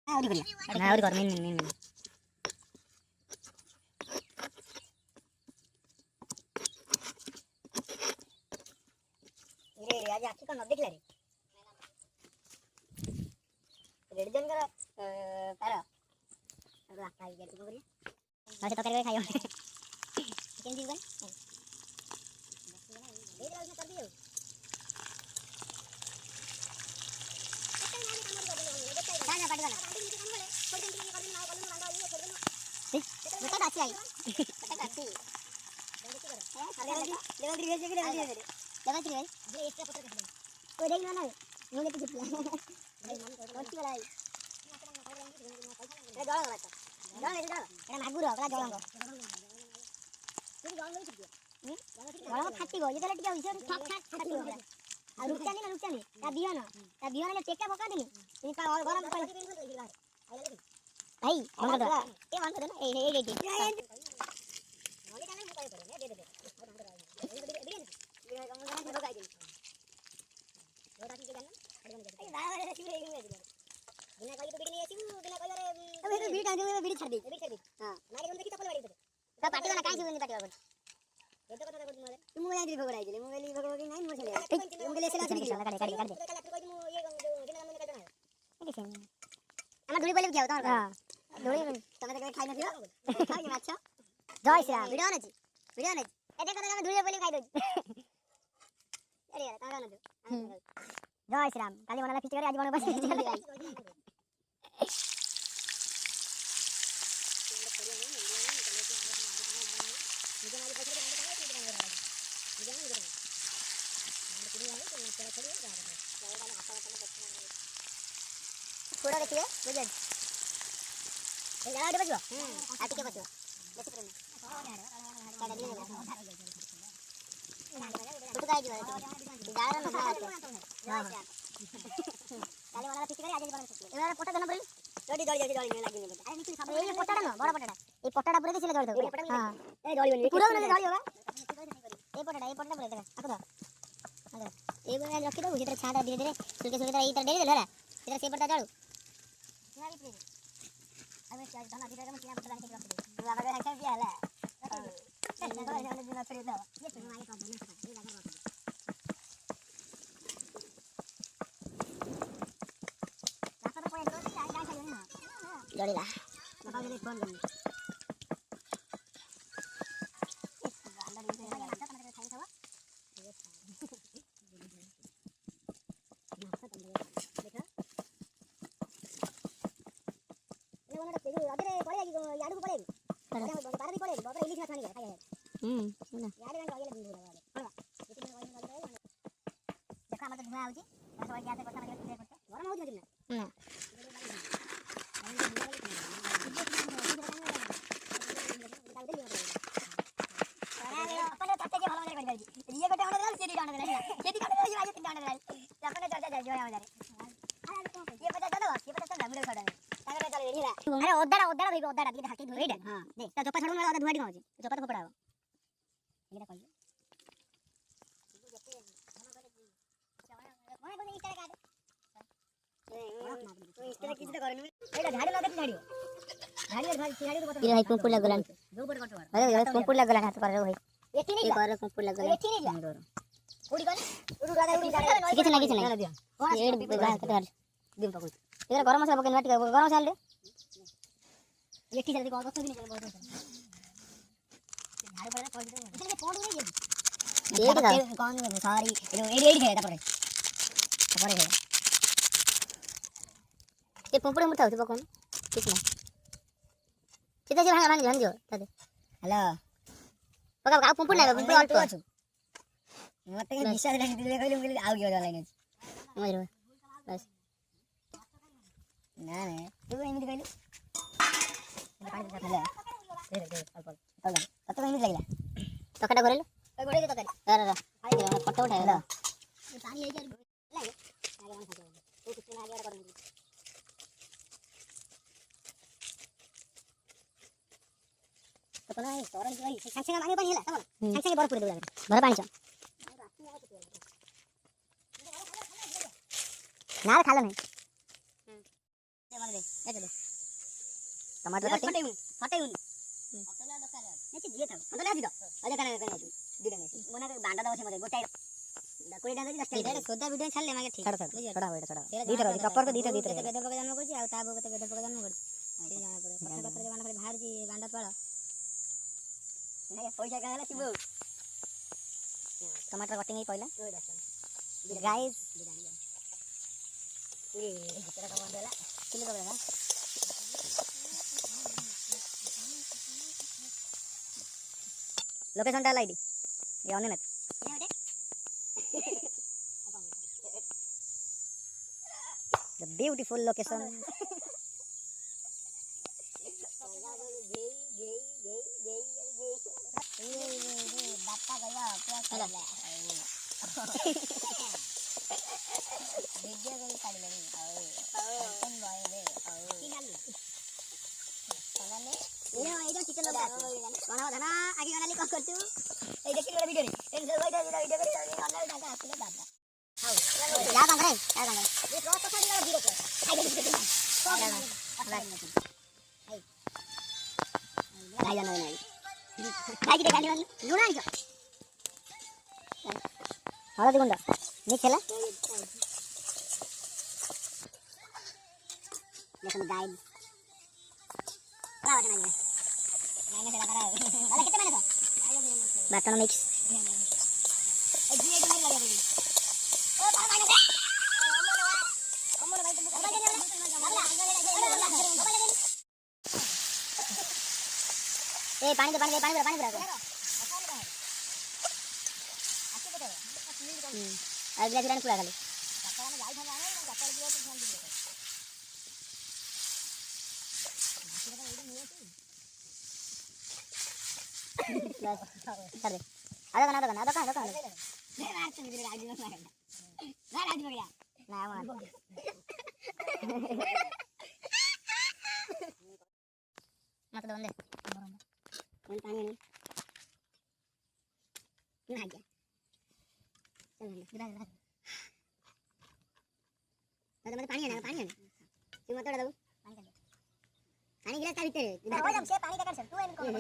आउरी करिया ना आउरी कर मेन रे आज आखी को न देखला रे रेड जन कर तारा अब आखा गया तू करिया आ से तो करे खाइयो चिकन दी बन ए राज में कर दियो ना पाटी वाला बता अच्छी आई बता अच्छी लेवल 3 है लेवल 3 है ये एक्स्ट्रा पत्थर कर कोई देख ना मुझे तो जितना अच्छी वाला आई ए जला लगा जला एटा मागुर होला जलंग तू जलंग नहीं छिटियो जलंग फाटी गो ये तो टिका हिसाब ठक ठक फाटी गो आ रुचानी ता बिहन ले टेका पका देनी इन का और गरम पानी भाई हम कर ए मान कर ना ए नॉली का नहीं मुकाई करे दे बिना कही तो बिड़ी नहीं आसी बिना कही रे अब ये बिड़ी डाल बिड़ी छाड़ दे हां मारे हम देखि चप्पल बाड़ी तो पाटी वाला काई सुन पाटी वाला ये तो कथा कर तुम तुम मोबाइल दी भगवाई दिले मोबाइल भगवाई नहीं मोर चले तुम के ले चला काट दे ये दिन हम निकाल देना हम धुली बोले जाओ तो हां धुली तमे तो खाई न दियो खाई के माछ जय श्री राम वीडियो ने ए देखो तो हम धुली बोले खाई दो अरे यार कागा न दो जय श्री राम काली बनाला फिस्ट करे आज बन बस चल भाई थोड़ा देखिए बुझे ये जरा उठ बजो आटी के बजो बेसी प्रेम काटा दिए तो काय दियो जारा न खाते हां काले वाला फिट करे आज बन सकते एरा पोटा देना पड़ी जड़ी नहीं लागी नहीं अरे नीचे सब ये पोटाडा न बड़ा पोटाडा ये पोटाडा पूरे दिले जड़ी दो हां ए जड़ी बन पूरा बन जड़ी होगा ए पोटाडा पूरे देखा आको दो ए बन रखी दो इधर छाड़ा धीरे धीरे सुलके इधर दे दे इधर से पड़ता जाड़ू अब क्या धना धीरे में क्या पता नहीं रख दे बाबा का खाई पिया है चल ना तो ये दिन फिर दो ये तो आगे का बने ये लगा रख रास्ता तो कोई दो चार गाय चाहिए ना जड़ी ला बाबा ने फोन कर अरे ओदाड़ा भाई ओदाड़ा दिखे हाकी धोई दे हां देख तो चोपा छडून वाला ओदा धुआडी होजे चोपा तो फोपड़ा हो एटा कहियो मने कोने इस्तारे काट ए इस्तारे किछ तो करनी एटा झाड़ी लगे झाड़ियो झाड़ी तो बता भाई पंपुर लागलान दो बड़ कटवा अरे पंपुर लागलान हाथ कर भाई एठी नहीं कर पंपुर लागलान एठी नहीं जा उड़ी कर उड़ी गाड़ा किछ नहीं एड गाय कटार दिन पकड़ इधर गरम मसाला पके नाटी गरम मसाला ले एठी जल्दी कौन बस भी नहीं बहुत झाड़ू पड़े छोड़ दे इसलिए फोड़ नहीं ये कौन सॉरी एडी है तपरे है ये पंपुरे मुठा होती पकोन ठीक ना सीधा से भांग जो तादे हेलो पका का पंपुर ना पंपुर अल्प अछि मते विश्वास नहीं दिले कहले आउ गयो लाइन अछि मरो बस ना ना तू एमिति कहले पानी दे ले दे अल्प तला तत एमिति लागला तकटा करेलो ए गोडे के तकरी अरे अरे फोटो उठाए लो पानी ले जा लागे आगे मन खाते तू किस में आगे कर तो पना है तोरण की भाई संग मांगे पानी हला तमन संग बर पुरे दो भर पानी छ ना खाला नहीं ऐसे दे टमाटर कटिंग फटे उन ऐसे दिए था मतलब ले दो अरे कने दिदे ने मोना बांडा दो मते गोटाई कोई डांडा 10 टा सोदा वीडियो छाड़ले मागे ठीक छोड़ा छोड़ा होइटा छोड़ा दीतर कपर को दीतर दीतर बेद पक जन्म करछि आ ताबो कते बेद पक जन्म करछि से जाना पड़े पत्थर पत्थर जे बांडा खाली बाहर जी बांडा पड़ा नहीं पैसा काला सिबो टमाटर कटिंग ही पहिला गाइस ये तेरा काम देला किलो करेगा लोकेशन डाल आईडी ये ऑन है the beautiful location बापा गया क्या चला वीडियो को काट लेंगे कौन बॉय रे की डाल बनाने ये आइडिया चिकन लोग बना धना आगे बनाली कौन करतु ए देखि वाला वीडियो रे ए सब वीडियो करी ऑनलाइन डाटा आके दादा हां या काम रे ये रोज तो खाली वीडियो को आई जाना नहीं काय की खाली लुणा आइছো हळदी गुंड मिक्स ହେଲା लेकिन गाइड प्रावट नहीं है मैंने चला करा वाला कितने मैंने तो बटन मिक्स ए जीए तो नहीं लगे अभी ओ बाहर भाई ने अमर भाई तुम ए पानी दे पानी पूरा अगला गिरान पूरा खाली बस कर दे आधा कना मैं मार तुम इधर आज मत मार आज हो गया ना मार मत दो बंदे कौन पानी नहीं ना गया चल गिरा तो पानी है ना तू मत दो पानी गिरा भीतर ओ जब से पानी का कर तू है कौन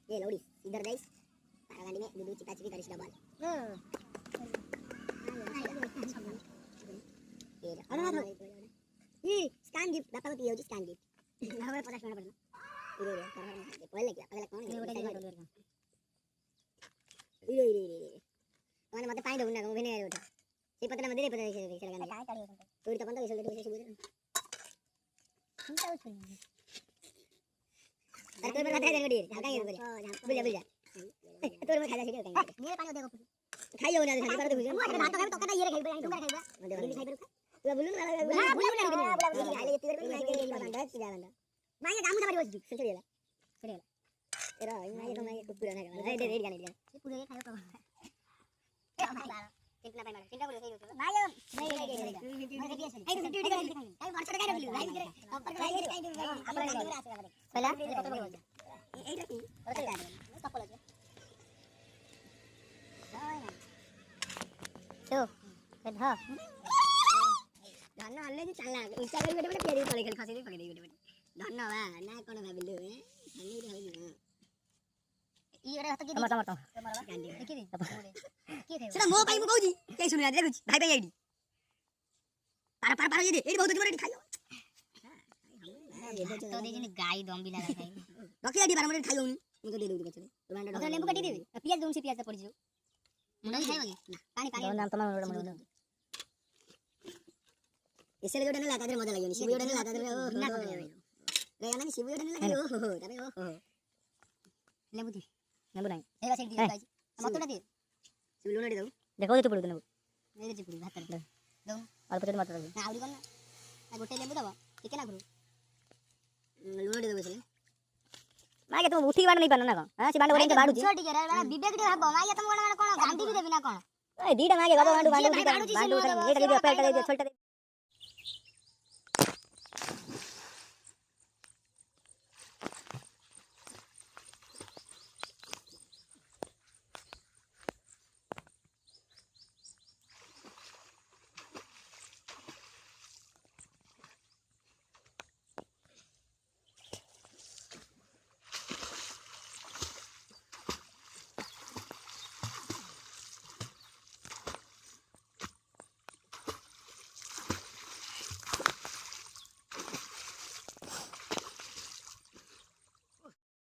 ये लोड़ी इधर गाइस गाड़ी में दूध चिपा चिपी करिस डबल ये अरे ये स्कैन गिफ्ट बापा को दियो जी स्कैन गिफ्ट हमें 50 मिनट पड़ना ये पहले क्या अगला कौन ये मैंने मत पानी दो ना मैंने उठा ये पता ना मदे पता नहीं चलेगा ना काय काढियो तोरी तो बंद कैसे से बुझ चिंता उठ अरे तो मैं खाता है गड़ी हल्का ये बोले बुझा तो मैं खाता है मेरे पानी देखो खाइयो ना खाली पर तो बुझ भात तो खाई तो कदा ये खाइबा तुम खाइबा बोली खाइबा तू बुल्लू ना बुल्लू ना खाली ये तीर पे नहीं के बंदा जा बंदा माये काम दबारी बस चलेला एरा माये तो माये पूरा ना ए दे गाने दिया ये पूरे खाइयो तो कितना टाइम चिंता बोले सही होतो माये नहीं ए तो ड्यूटी कर आई वर्ष का बोली लाइन करे ऊपर लाइन करे पहला ए रखी और चप्पल है तो कधा धन्ना हल्ले चला इंस्टा कर बेटे पेरी पड़े खेल फासी पकड़ दे बेटे धन्यवाद ना कोन भाबिलु ए हल्ले रे होई ई रे हाथ के टमाटर गांडी देखि दे के थे सेटा मो पाई मु कहूजी के सुनि देखुची भाई भाई आईडी पार ये दे एडी बहुत मोरे खाइयो तो दे जने गाय दम्बी लगा खाइ रखी आईडी 12 मिनट खाइयो मु तो दे दउ कचरे तो लेंबू काटी देबे प्याज दून से प्याज पड़ जियो मुंडा खाइबो ना पानी नाम तमा मुंडा इसले जोडे ना लाता मजा लागियो शिव जोडे ना लाता ओ ना करे रे ना शिव जोडे ना लागियो ओ तबे ओ लेंबू दे लेंबू नहीं एगा से दी गाइस मतोडा दे शिव लुना दे देखो दे पड़ो देबो ए दे पड़ी भात कर दो अल्प चोट मत दे आवडी कोन ना गोटे लेंबू दबो ठीक है ना गुरु लुना दे दबो से मागे तुम उठी बाण नहीं पाना ना हां से बाण ओरे बाडू छोटी के रे विवेक दे हबो मागे तुम कोन गांडी भी देबी ना कोन ए दीडा मागे बाबा बांडू बांडू बांडू ये दे पेट दे छोटा